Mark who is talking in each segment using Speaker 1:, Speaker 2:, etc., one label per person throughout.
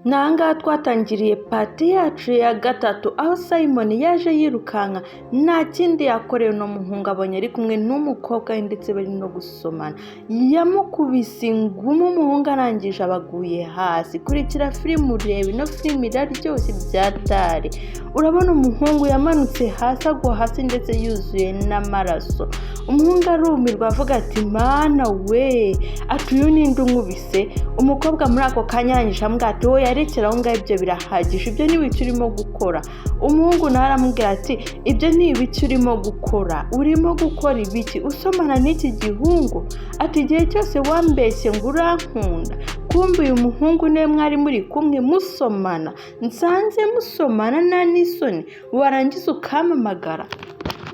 Speaker 1: Nanga twatangiriye pati yacu ya gatatu aho Simon yaje yirukanka nta kindi yakorewe no muhungu abonye ari kumwe n'umukobwa ndetse bari no gusomana yamukubise ingumi umuhungu arangije abaguye hasi. Kurikira filime urebe no filime iraryoshye byatari. Urabona umuhungu yamanutse hasi agwa hasi ndetse yuzuye n'amaraso. Umuhungu arumirwa avuga ati mana we atuyu ninde unkubise. Umukobwa muri ako kanya arangije ambwira ati wowe yarekera aho ngaho ibyo birahagije ibyo ni ibiki urimo gukora. Umuhungu nawe aramubwira ati ibyo ni ibiki urimo gukora, urimo gukora ibiki usomana n'iki gihungu. Ati igihe cyose wambeshye ngo urankunda, kumbe uyu muhungu niwe mwari muri kumwe musomana, nsanze musomana nta n'isoni warangiza ukamamagara.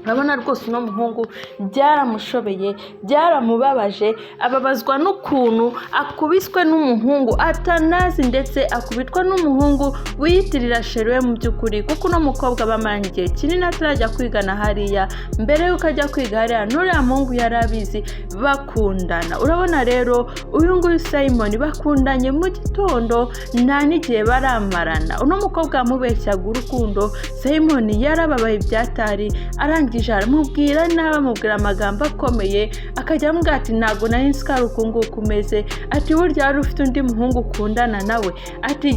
Speaker 1: Urabona rwose uno muhungu byaramushobeye byaramubabaje ababazwa n'ukuntu akubiswe n'umuhungu atanazi ndetse akubitwa n'umuhungu wiyitirira sheruwe mu by'ukuri kuko uno mukobwa bamaranye igihe kinini atarajya kwigana hariya. Mbere yuko ajya kwiga hariya n'uriya muhungu yarabizi bakundana. Urabona rero uyu nguyu Simon bakundanye mu gitondo nta n'igihe baramarana. Uno mukobwa amubeshyaga urukundo Simon yarababaye byatari arangije aramubwira n'abamubwira amagambo akomeye akajya amubwira ati ntago nari nzi ko ari uku nguku umeze. Ati burya wari ufite undi muhungu ukundana nawe. Ati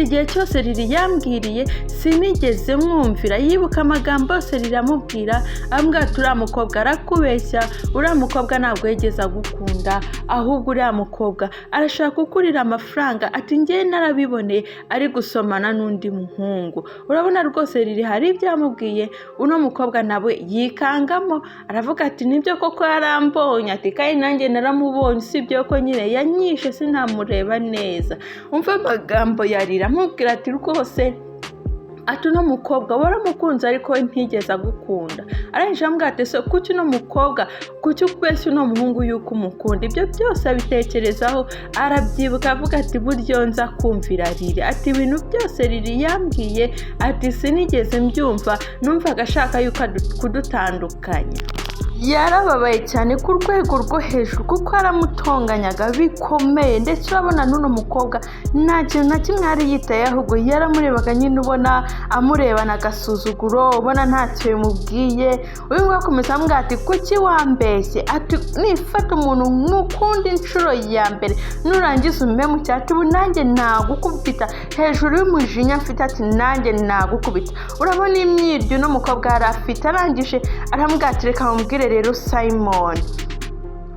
Speaker 1: igihe cyose riri yambwiriye sinigeze mwumvira. Yibuka amagambo yose riramubwira ambwira ati uriya mukobwa arakubeshya, uriya mukobwa ntabwo yigeze agukunda ahubwo uriya mukobwa arashaka kukurira amafaranga. Ati njye narabiboneye ari gusomana n'undi muhungu. Urabona rwose riri hari ibyo yamubwiye uno mukobwa nawe yikangamo aravuga ati nibyo koko yarambonye. Ati kandi nanjye naramubonye usibye ko nyine yanyishe sinamureba neza. Umva amagambo yarira amubwira ati rwose ati uno mukobwa waramukunze ariko ntigeze agukunda. Arangije ambwira ati so kuki uno mukobwa kuki ukubeshya uno muhungu yuko umukunda. Ibyo byose abitekerezaho arabyibuka avuga ati buryo nza kumvira riri. Ati ibintu byose riri yambwiye ati sinigeze mbyumva, numvaga ashaka yuko kudutandukanya. Yarababaye cyane ku rwego rwo hejuru kuko aramutonganyaga bikomeye ndetse urabona n'uno mukobwa nta kintu na kimwe yari yitaye ahubwo yaramurebaga nyine ubona amurebana agasuzuguro ubona ntacyo bimubwiye. uyu nguyu akomeza amubwira ati kuki wambeshye. Ati nifata umuntu nk'ukundi inshuro ya mbere nurangiza umpemukiye ati ubu nanjye nagukubita hejuru y'umujinya mfite. Ati nanjye nagukubita. Urabona imyiryo uno mukobwa yari afite. Arangije aramubwira ati reka mubwire rero Simon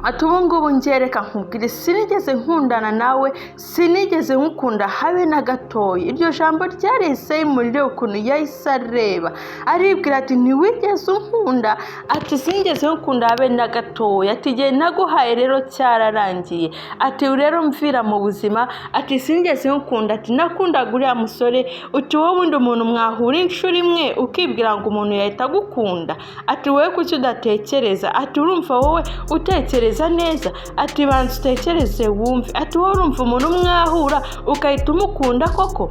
Speaker 1: ati ubu ngubu ngereka nkubwire sinigeze nkundana nawe, sinigeze nkukunda habe na gatoya. Iryo jambo ryari Simon rero ukuntu yahise areba aribwira ati ntiwigeze unkunda. Ati sinigeze nkukunda habe na gatoya. Ati igihe naguhaye rero cyararangiye. Ati rero mvira mu buzima. Ati sinigeze nkukunda. Ati nakundaga uriya musore. Uti wowe undi umuntu mwahura inshuro imwe ukibwira ngo umuntu yahita agukunda. Ati wowe kuki udatekereza. Ati urumva wowe utekereza neza. Ati banza utekereze wumve. Ati wowe urumva umuntu mwahura ukahita umukunda koko.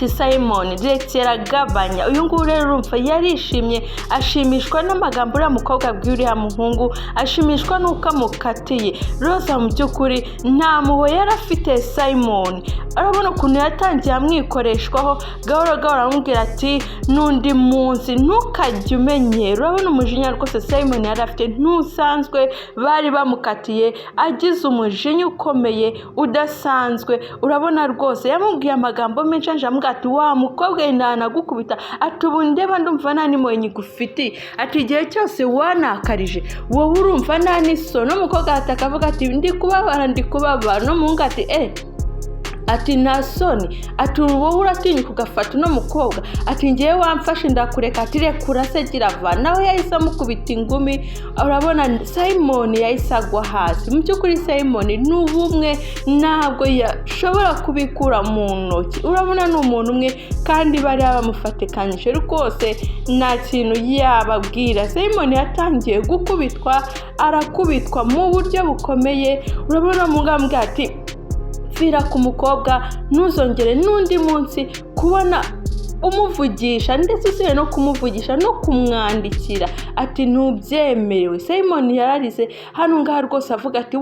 Speaker 1: Simon direkera gabanya. Uyu nguyu rero urumva yarishimye ashimishwa n'amagambo uriya mukobwa abwira muhungu, ashimishwa n'uko amukatiye. Rosa mu by'ukuri nta muho yarafite Simon. Arabona ukuntu yatangiye amwikoreshwaho gahoro gahoro aramubwira ati n'undi munsi ntukajye umenyera. Urabona umujinya rwose Simon yari afite ntusanzwe, bari bamukatiye agize umujinya ukomeye udasanzwe. Urabona rwose yamubwiye amagambo menshi amubwira ati wa mukobwa ndanagukubita. Ati ubu ndeba ndumva nta n'impuhwe nyigufitiye. Ati igihe cyose wanakarije wowe urumva nta n'isoni. Umukobwa atakavuga ati ndi kubabara. No muhungu ati ati nta soni. Ati wowe uratinyuka ugafata uno mukobwa. Ati ngewe wamfashe ndakureka. Ati rekura se girava. Nawe yahise amukubita ingumi. Urabona Simon yahise agwa hasi. Mu by'ukuri Simon ni ubumwe ntabwo yashobora kubikura mu ntoki. Urabona ni umuntu umwe kandi bari bamufatikanyije rwose nta kintu yababwira. Simon yatangiye gukubitwa arakubitwa mu buryo bukomeye. Urabona mugambwe ati fira ku mukobwa ntuzongere n'undi munsi kubona umuvugisha ndetse usiye no kumuvugisha no kumwandikira. Ati ati ntubyemerewe. Simoni yararize hano ngaha rwose avuga ati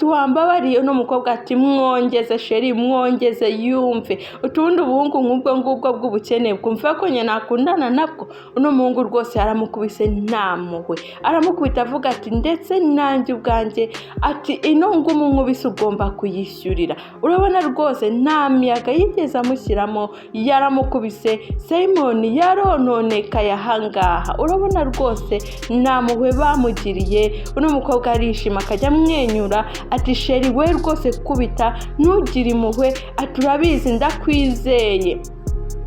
Speaker 1: wambabariye uno mukobwa ati mwongeze sheri mwongeze yumve utundi ubuhungu nk'ubwo ngubwo bw'ubukene bwumva ko nyine nakundana nabwo. Uno muhungu rwose aramukubise ntamuhwe aramukubita avuga ati ndetse nanjye ubwanjye ati ino ngumu nkubise ugomba kuyishyurira. Urabona rwose nta miyaga yigeze amushyiramo yaramukubise. Simoni yarononekaye ahangaha urabona rwose nta muhwe bamugiriye. Uno mukobwa arishima akajya amwenyura ati sheri we rwose kubita ntugire impuhwe ati urabizi ndakwizeye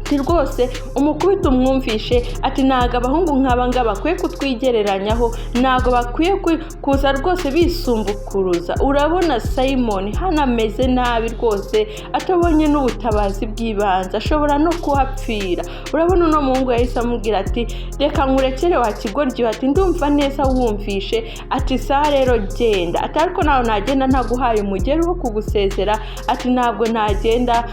Speaker 1: ati rwose umukubita umwumvishe ati ntago abahungu nk'aba ngaba bakwiye kutwigereranyaho, ntago bakwiye kuza rwose bisumbukuruza. Urabona Simoni hano ameze nabi rwose atabonye n'ubutabazi bw'ibanze ashobora no kuhapfira. Urabona uno muhungu yahise amubwira ati reka nkurekere wa kigoryi ati ndumva neza wumvishe ati saha rero genda ati ariko nawe nagenda ntaguhaye umugeri wo kugusezera ati ntabwo nagenda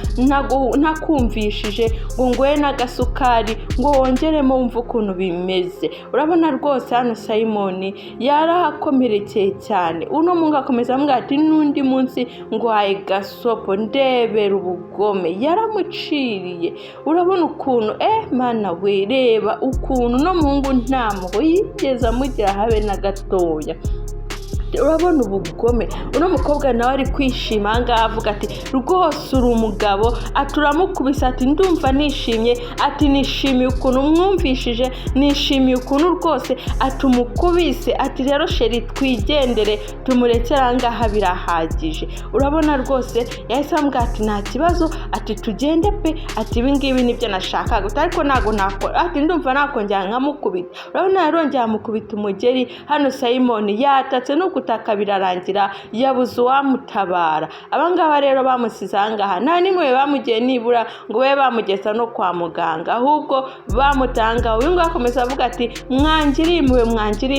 Speaker 1: ntakumvishije ngwe n'agasukari ngo wongeremo wumva ukuntu bimeze. Urabona rwose hano Simoni yarahakomerekeye cyane. Uno mungu akomeza amubwira ati n'undi munsi ngwaye gasopo ndebera ubugome yaramuciriye. Urabona ukuntu mana we reba ukuntu no mungu ntamuho yigeze amugira habe na gatoya. Urabona ubugome. Uno mukobwa nawe ari kwishima ahangaha avuga ati rwose uri umugabo aturamukubisa ati ndumva nishimye ati nishimiye ukuntu mwumvishije nishimiye ukuntu rwose atumukubise ati rero sheri twigendere tumurekere ahangaha birahagije. Urabona rwose yahise ambwira ati nta kibazo ati tugende pe ati ibingibi nibyo nashakaga ariko ntago nakora ati ndumva nakongera nkamukubita. Urabona yarongera amukubita umugeri. Hano Simoni yatatse no gutaka birarangira yabuze uwamutabara. Abangaba rero bamusize ahangaha nta nimwe bamugiye nibura ngo we bamugeza no kwa muganga ahubwo bamutanga. Uyu nguyu akomeza avuga ati mwangiriye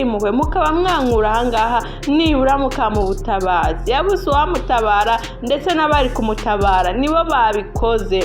Speaker 1: impuhwe mukaba mwankura ahangaha nibura mukamubutabazi. Yabuze uwamutabara ndetse n'abari kumutabara nibo babikoze.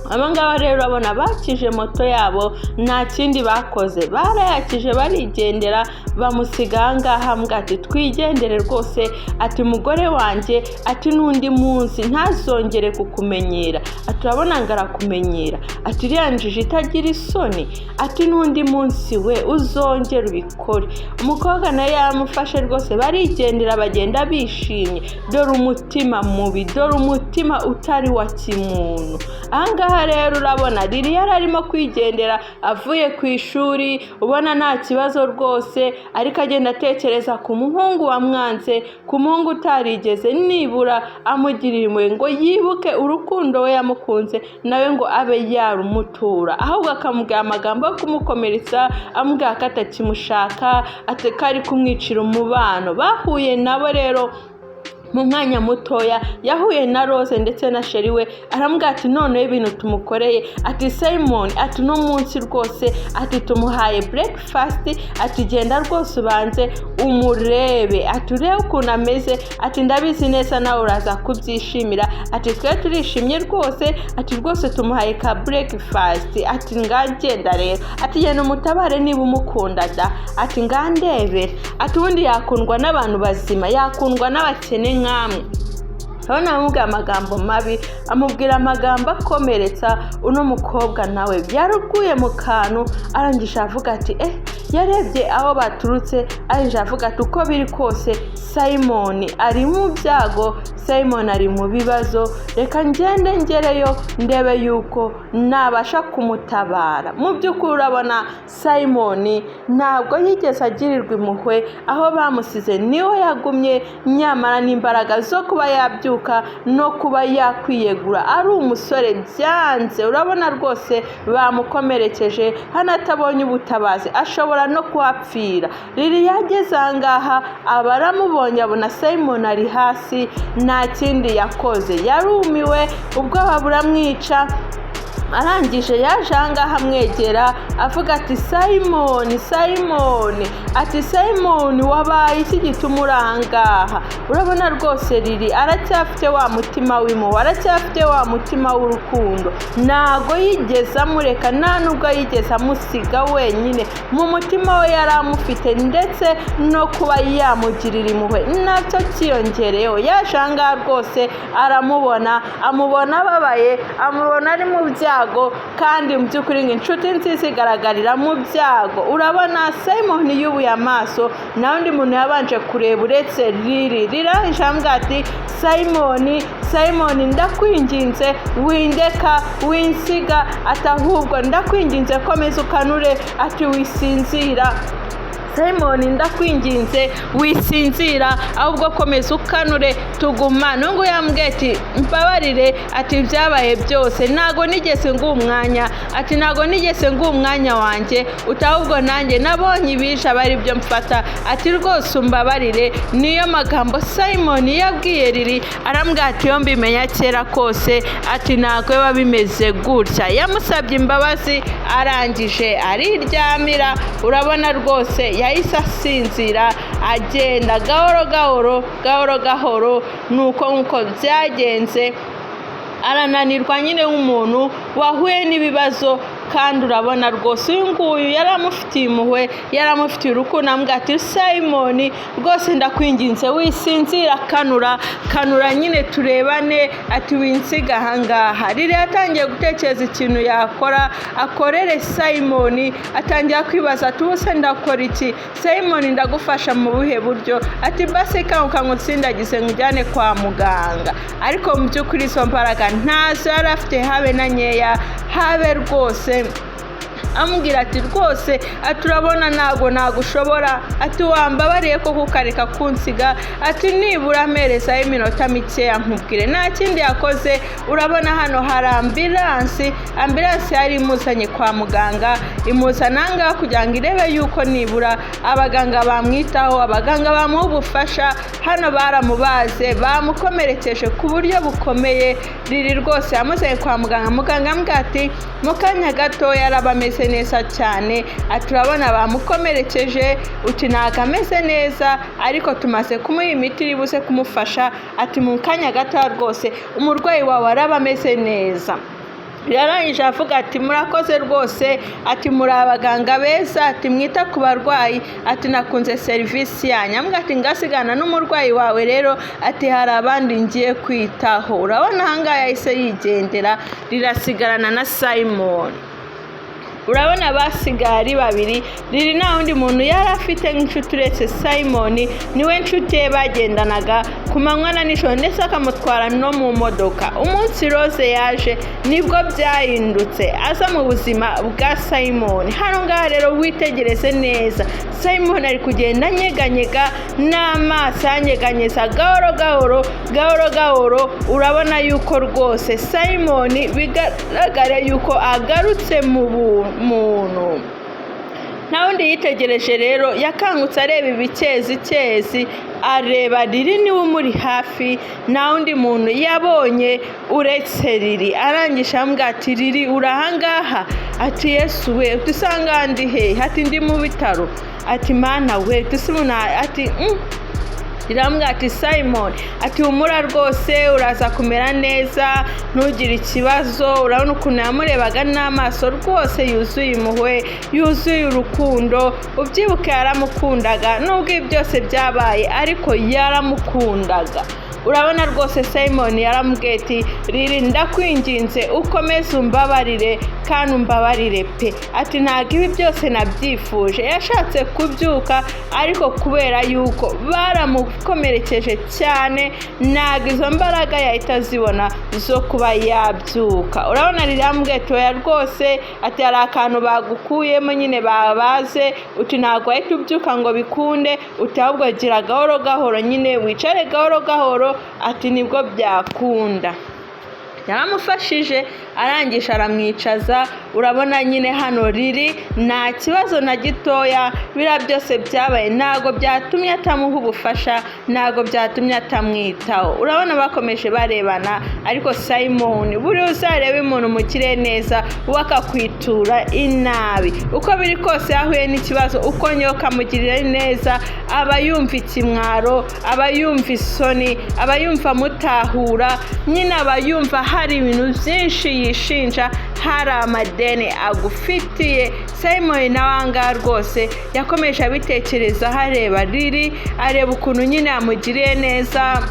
Speaker 1: Abangaba rero urabona bakije moto yabo nta kindi bakoze barayakije barigendera bamusiga ahangaha mbwa ati twigendere rwose ati mugore wanjye ati n'undi munsi ntazongere kukumenyera ati urabona ngarakumenyera ati riyanjije itagira isoni ati n'undi munsi we uzongera ubikore. Umukobwa nawe yamufashe rwose barigendera bagenda bishimye. Dore umutima mubi dore umutima utari wa kimuntu. Ahangaha rero urabona Lili yararimo kwigendera avuye ku ishuri ubona nta kibazo rwose ariko agenda atekereza ku muhungu wamwanze ku muhungu utarigeze nibura amugirira impuhwe ngo yibuke urukundo we yamukunze nawe ngo abe yarumutura ahubwo akamubwira amagambo yo kumukomeretsa amubwira ko atakimushaka ati ko ari kumwicira umubano. Bahuye nabo rero mu mwanya mutoya yahuye na Rose ndetse na sheri we aramubwira ati none ibintu tumukoreye ati Simon ati no munsi rwose ati tumuhaye breakfast ati genda rwose ubanze umurebe ati urebe ukuntu ameze ati ndabizi neza nawe uraza kubyishimira ati twe turishimye rwose ati rwose tumuhaye ka breakfast ati ngagenda rero ati genda umutabare niba umukunda da ati ngandebere ati ubundi yakundwa n'abantu bazima yakundwa n'abakene nkamwe. Urabona amubwira amagambo mabi amubwira amagambo akomeretsa. Uno mukobwa nawe byaruguye mu kantu arangije avuga ati yarebye aho baturutse arangije avuga ati uko biri kose Simon ari mu byago Simon ari mu bibazo reka ngende ngereyo ndebe yuko nabasha kumutabara. Mu by'ukuri urabona Simon ntabwo yigeze agirirwa impuhwe aho bamusize niho yagumye nyamara n'imbaraga zo kuba yabyuka no kuba yakwiyegura ari umusore byanze. Urabona rwose bamukomerekeje hano atabonye ubutabazi ashobora no kuhapfira. Lili yageze ahangaha abaramubonye abona Simon ari hasi nta kindi yakoze yarumiwe ubwoba buramwica arangije yaje ahangaha amwegera avuga ati Simoni, Simoni, ati Simoni wabaye iki gituma uri ahangaha? Urabona rwose Lili aracyafite wa mutima w'impuhwe, aracyafite wa mutima w'urukundo, ntago yigeze amureka, nta nubwo yigeze amusiga wenyine. Mu mutima we yari amufite, ndetse no kuba yamugirira impuhwe nabyo cyiyongereyeho. Yaje ahangaha rwose aramubona, amubona ababaye, amubona ari mu byago, kandi mu by'ukuri inshuti nziza igaragarira mu byago. Urabona Simoni yubuye amaso, nta wundi muntu yabanje kureba uretse Lili. Rirangije ambwira ati Simoni, Simoni, ndakwinginze windeka, winsiga, ati ahubwo ndakwinginze komeza ukanure, ati wisinzira. Simoni, ndakwinginze wisinzira, ahubwo komeza ukanure tuguma. Nungu yambwiye ati mbabarire, ati byabaye byose ntago nigeze ngumwanya, ati ntago nigeze ngumwanya wanjye, utahubwo nanjye nabonye ibisha bari byo mfata, ati rwose umbabarire. Niyo magambo Simoni yabwiye Lili, arambwira ati yo mbimenya kera kose, ati ntago biba bimeze gutya. Yamusabye imbabazi, arangije ariryamira. Urabona rwose yahise asinzira, agenda gahoro gahoro gahoro gahoro. Nuko byagenze, arananirwa nyine nk'umuntu wahuye n'ibibazo. Kandi urabona rwose uyu nguyu yaramufitiye impuhwe, yaramufitiye urukundo. Ambwira ati Simoni, rwose ndakwinginze wisinzira, kanura kanura nyine turebane, ati winsiga ahangaha. Lili yatangiye gutekereza ikintu yakora akorere Simoni, atangira kwibaza ati ubuse ndakora iki? Simoni, ndagufasha mu buhe buryo? Ati basi kanguka ngutsindagize nkujyane kwa muganga. Ariko mu by'ukuri izo mbaraga ntazo yari afite habe na nkeya, habe rwose. Amubwira ati rwose, ati urabona ntago nagushobora, ati wambabariye ko kukareka kunsiga, ati nibura amerezaho iminota mikeya nkubwire. Nta kindi yakoze. Urabona hano hari ambilansi yari imuzanye kwa muganga, imuzana ahangaha kugira ngo irebe yuko nibura abaganga bamwitaho, abaganga bamuha ubufasha. Hano baramubaze, bamukomerekeje ku buryo bukomeye. Lili rwose yamuzanye kwa muganga. Muganga amubwira ati mu kanya gato yaraba ameze neza cyane, ati urabona bamukomerekeje, uti ntago ameze neza, ariko tumaze kumuha imiti iri buze kumufasha, ati mu kanya gato rwose umurwayi wawe araba ameze neza. Yarangije avuga ati murakoze rwose, ati muri abaganga beza, ati mwita ku barwayi, ati nakunze serivisi yanyu. Ambwira ati ngasigana n'umurwayi wawe rero, ati hari abandi ngiye kwitaho. Urabona ahangaha yahise yigendera, rirasigarana na Simoni. Urabona basigaye ari babiri. Lili nta wundi muntu yari afite nk'inshuti uretse Simoni, niwe nshuti ye bagendanaga ku manywa na nijoro, ndetse akamutwara no mu modoka. Umunsi Rose yaje nibwo byahindutse, aza mu buzima bwa Simoni. Hano ngaha rero witegereze neza, Simoni ari kugenda anyeganyega, n'amaso anyeganyeza gahoro gahoro gahoro gahoro. Urabona yuko rwose Simoni bigaragara yuko agarutse mu muntu. Nta wundi yitegereje rero, yakangutse areba ibikezi, areba Lili niwe umuri hafi, nta wundi muntu yabonye uretse Lili. Arangije ambwira ati Lili urahangaha? Ati Yesu we, dusanga ndi he? Ati ndi mu bitaro. Ati mana we, dusubuna. Ati Irambwira ati Simoni, ati humura rwose uraza kumera neza, ntugire ikibazo. Urabona ukuntu yamurebaga n'amaso rwose yuzuye impuhwe, yuzuye urukundo. Ubyibuke yaramukundaga, nubwo ibi byose byabaye ariko yaramukundaga. Urabona rwose Simoni yaramubwiye ati Lili ndakwinginze ukomeze umbabarire, kandi umbabarire pe. Ati ntago ibi byose nabyifuje. Yashatse kubyuka, ariko kubera yuko baramukomerekeje cyane, ntago izo mbaraga yahita zibona zo kuba yabyuka. Urabona Lili yamubwiye ati oya rwose, ati hari akantu bagukuyemo nyine babaze, uti ntago wahita ubyuka ngo bikunde, uti ahubwo gira gahoro gahoro nyine wicare gahoro gahoro, ati nibwo byakunda. yaramufashije arangisha aramwicaza. Urabona nyine hano Lily nta kibazo na gitoya, biriya byose byabaye ntago byatumye atamuha ubufasha, ntago byatumye atamwitaho. Urabona bakomeje barebana, ariko Simon buri uzarebe umuntu mukire neza wakakwitura inabi, uko biri kose yahuye n'ikibazo uko nyoka mugirira neza aba yumva ikimwaro, aba yumva isoni, aba yumva mutahura, nyine aba yumva hari ibintu byinshi yishinja, hari amadeni agufitiye. Simon nawanga rwose yakomeje abitekereza, hareba Lily, areba ukuntu nyine amugiriye neza,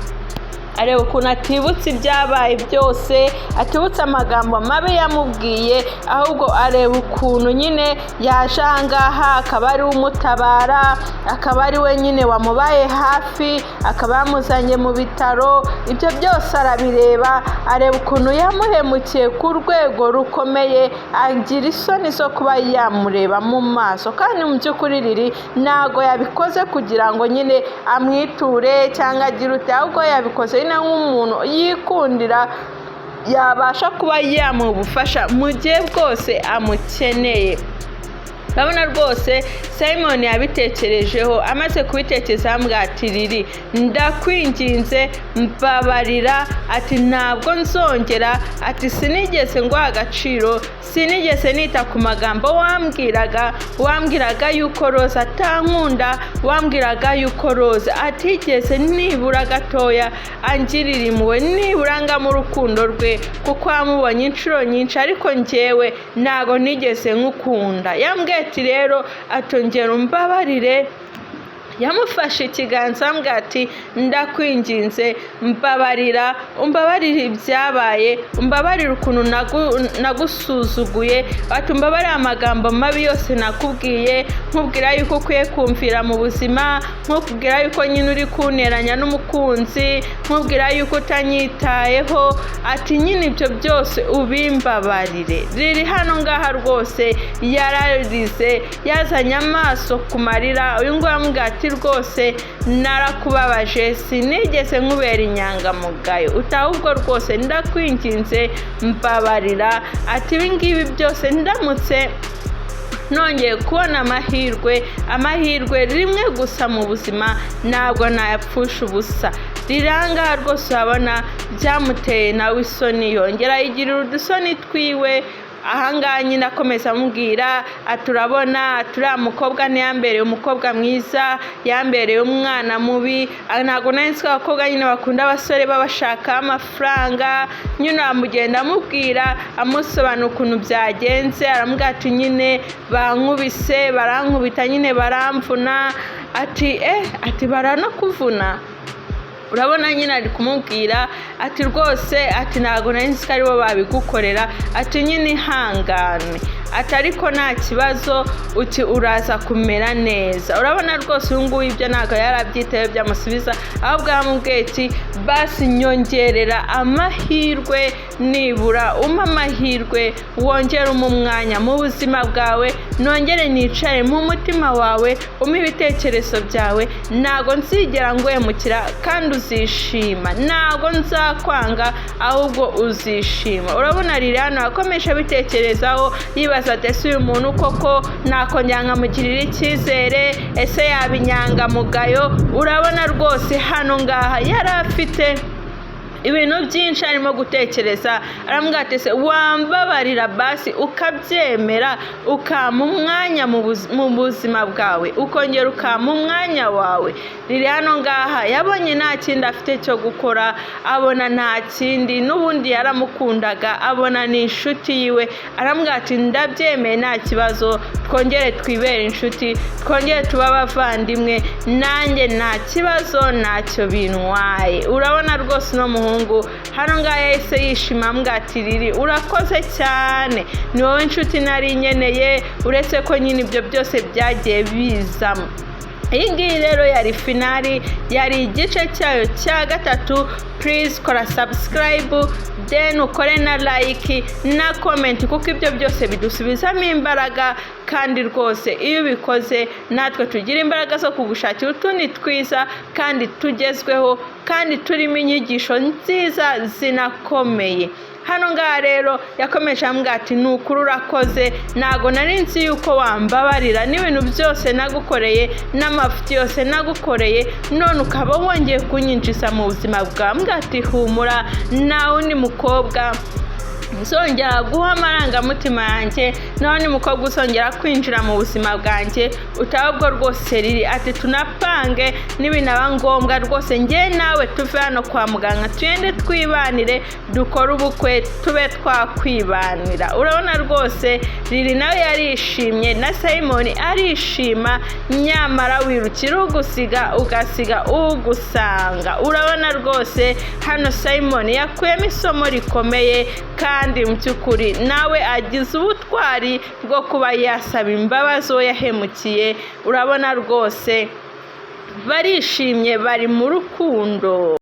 Speaker 1: areba ukuntu atibutse ibyabaye byose, atibutse amagambo mabi yamubwiye, ahubwo areba ukuntu nyine yaje ahangaha akaba ari umutabara, akaba ari we nyine wamubaye hafi, akaba yamuzanye mu bitaro. Ibyo byose arabireba, areba ukuntu yamuhemukiye ku rwego rukomeye, agira isoni zo kuba yamureba mu maso. Kandi mu by'ukuri Lily ntago yabikoze kugira ngo nyine amwiture cyangwa agire ute, ahubwo yabikoze nk'umuntu yikundira yabasha kuba yamuha ubufasha mu gihe bwose amukeneye. Urabona rwose Simon yabitekerejeho, amaze kubitekereza ambwira ati Lily ndakwinginze mbabarira, ati ntabwo nzongera, ati sinigeze nguha agaciro, sinigeze nita ku magambo wambwiraga yuko Rose atankunda, wambwiraga yuko Rose atigeze nibura gatoya angirira impuhwe, nibura nga mu rukundo rwe, kuko wamubonye inshuro nyinshi, ariko njyewe ntago nigeze nkukunda. Yambwiye ati rero atongera umbabarire. Yamufashe ikiganza ambwira ati ndakwinginze mbabarira, umbabarire ibyabaye, umbabarire ukuntu nagusuzuguye, ati umbabarire amagambo mabi yose nakubwiye, nkubwira yuko ukwiye kumvira mu buzima, nkubwira yuko nyine uri kunteranya n'umukunzi, nkubwira yuko utanyitayeho, ati nyine ibyo byose ubimbabarire. Lily hano ngaha rwose yararize, yazanye amaso ku marira. Uyu nguyu amubwira ati rwose narakubabaje, sinigeze nkubera inyangamugayo, utahubwo rwose ndakwinginze mbabarira. Ati ibi ngibi byose ndamutse nongeye kubona amahirwe rimwe gusa mu buzima, ntabwo nayapfusha ubusa. Riranga rwose urabona byamuteye nawe isoni, yongera yigirira udusoni twiwe. Ahangaha nyine akomeza amubwira ati urabona turiya mukobwa ntiyambereye umukobwa mwiza, yambereye umwana mubi, ntabwo nari nzi ko abakobwa nyine bakunda abasore babashaka amafaranga. Nyine amugenda amubwira, amusobanura ukuntu byagenze, aramubwira ati nyine bankubise, barankubita, nyine baramvuna, ati baranakuvuna. Urabona nyine ari kumubwira ati rwose, ati ntabwo nari nzi ko aribo babigukorera, ati nyine ihangane, ati ariko nta kibazo, uti uraza kumera neza. Urabona rwose uyu nguyu ibyo ntabwo yarabyitayeho byamusubiza, ahubwo yamubwiye ati basi nyongerera amahirwe, nibura umpa amahirwe, wongere umpa umwanya mu buzima bwawe, nongere nicare mu mutima wawe, umpe ibitekerezo byawe, ntabwo nzigera nguhemukira kandi uzishima, ntabwo nzakwanga ahubwo uzishima. Urabona Lily hano akomeje abitekerezaho, yibaza ati ese uyu muntu koko nakongera nkamugirira icyizere, ese yaba inyangamugayo? Urabona rwose hano ngaha yari afite ibintu byinshi arimo gutekereza. Aramubwira ati se wambabarira basi ukabyemera, ukampa umwanya mu buzima bwawe, ukongera ukampa umwanya wawe. Lily hano ngaha yabonye nta kindi afite cyo gukora, abona nta kindi, n'ubundi yaramukundaga, abona ni inshuti yiwe. Aramubwira ati ndabyemeye nta kibazo, twongere twibere inshuti, twongere tuba abavandimwe, nanjye nta kibazo, ntacyo bintwaye. Urabona rwose no muhungu hano ngaha yahise yishima, ambwira ati Lily urakoze cyane, ni wowe inshuti nari nkeneye, uretse ko nyine ibyo byose byagiye bizamo. Iyi ngiyi rero yari finali, yari igice cyayo cya gatatu. Please kora subscribe, then ukore na like na comment, kuko ibyo byose bidusubizamo imbaraga. Kandi rwose iyo ubikoze natwe tugira imbaraga zo kugushakira utundi twiza kandi tugezweho, kandi turimo inyigisho nziza zinakomeye. hano ngaha rero yakomeje ambwira ati ni ukuri urakoze, ntago nari nzi yuko wambabarira n'ibintu byose nagukoreye n'amafuti yose nagukoreye, none ukaba wongeye kunyinjiza mu buzima bwawe. Ambwira ati humura, nta wundi mukobwa uzongera guha amarangamutima yanjye, naho ni mukobwa uzongera kwinjira mu buzima bwanjye, utabwo rwose riri ati tunapange n'ibinaba ngombwa rwose njye nawe tuve hano kwa muganga tugende twibanire, dukore ubukwe tube twakwibanira. Urabona rwose riri nawe yarishimye na Simon arishima, nyamara wirukira ugusiga ugasiga ugusanga. Urabona rwose hano Simon yakuyemo isomo rikomeye, kandi mu by'ukuri nawe agize ubutwari bwo kuba yasaba imbabazi uwo yahemukiye. Urabona rwose barishimye, bari mu rukundo.